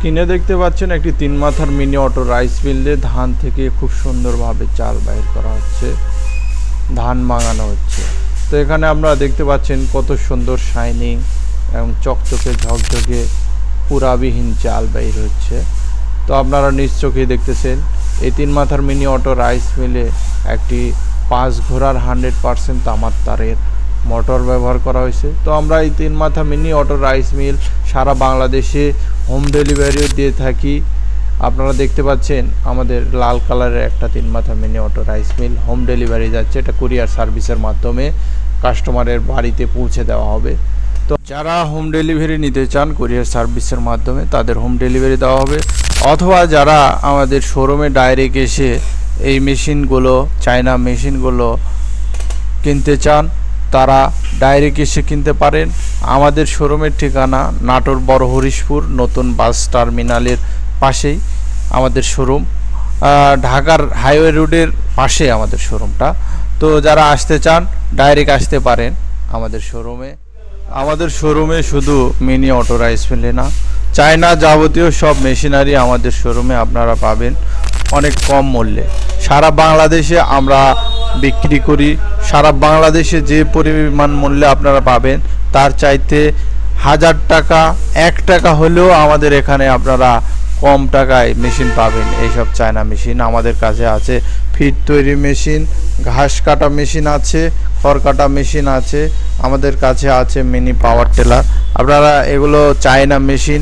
স্ক্রিনে দেখতে পাচ্ছেন একটি 3 মাথার মিনি অটো রাইস মিলে ধান থেকে খুব সুন্দরভাবে চাল বাইর করা হচ্ছে, ধান ভাঙানো হচ্ছে। তো এখানে আমরা দেখতে পাচ্ছেন কত সুন্দর শাইনিং এবং চকচকে ঝকঝকে পুরাবিহীন চাল বাইর হচ্ছে। তো আপনারা নিজ চোখেই দেখতেছেন এই 3 মাথার মিনি অটো রাইস মিলে একটি 5 ঘোড়ার 100% তামার তারের মোটর ব্যবহার করা হয়েছে। তো আমরা এই 3 মাথা মিনি অটো রাইস মিল সারা বাংলাদেশে হোম ডেলিভারিও দিয়ে থাকি। আপনারা দেখতে পাচ্ছেন আমাদের লাল কালারের একটা 3 মাথা mini auto rice mill home delivery যাচ্ছে। এটা কুরিয়ার সার্ভিসের মাধ্যমে কাস্টমারের বাড়িতে পৌঁছে দেওয়া হবে। তো যারা হোম ডেলিভারি নিতে চান কুরিয়ার সার্ভিসের মাধ্যমে তাদের হোম ডেলিভারি দেওয়া হবে, অথবা যারা আমাদের শোরুমে ডাইরেক্ট এসে এই মেশিনগুলো চায়না মেশিনগুলো কিনতে চান তারা ডাইরেক্ট এসে কিনতে পারেন। আমাদের শোরুমের ঠিকানা নাটোর বড় হরিশপুর নতুন বাস টার্মিনালের পাশেই আমাদের শোরুম, ঢাকার হাইওয়ে রোডের পাশে আমাদের শোরুমটা। তো যারা আসতে চান ডাইরেক্ট আসতে পারেন আমাদের শোরুমে। আমাদের শোরুমে শুধু মিনি অটো রাইস মিলে না, চায়না যাবতীয় সব মেশিনারি আমাদের শোরুমে আপনারা পাবেন অনেক কম মূল্যে। সারা বাংলাদেশে আমরা বিক্রি করি, সারা বাংলাদেশে যে পরিমাণ মূল্যে আপনারা পাবেন তার চাইতে 1000 টাকা 1 টাকা হলেও আমাদের এখানে আপনারা কম টাকায় মেশিন পাবেন। এইসব চায়না মেশিন আমাদের কাছে আছে, ফিড তৈরি মেশিন, ঘাস কাটা মেশিন আছে, খড় কাটা মেশিন আছে, আমাদের কাছে আছে মিনি পাওয়ার টেলার। আপনারা এগুলো চায়না মেশিন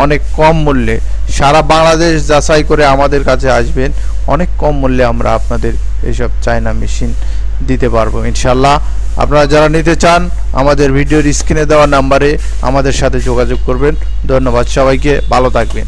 অনেক কম মূল্যে সারা বাংলাদেশ যাচাই করে আমাদের কাছে আসবেন, অনেক কম মূল্যে আমরা আপনাদের এইসব চায়না মেশিন দিতে পারবো ইনশাল্লাহ। আপনারা যারা নিতে চান আমাদের ভিডিওর স্ক্রিনে দেওয়া নাম্বারে আমাদের সাথে যোগাযোগ করবেন। ধন্যবাদ সবাইকে, ভালো থাকবেন।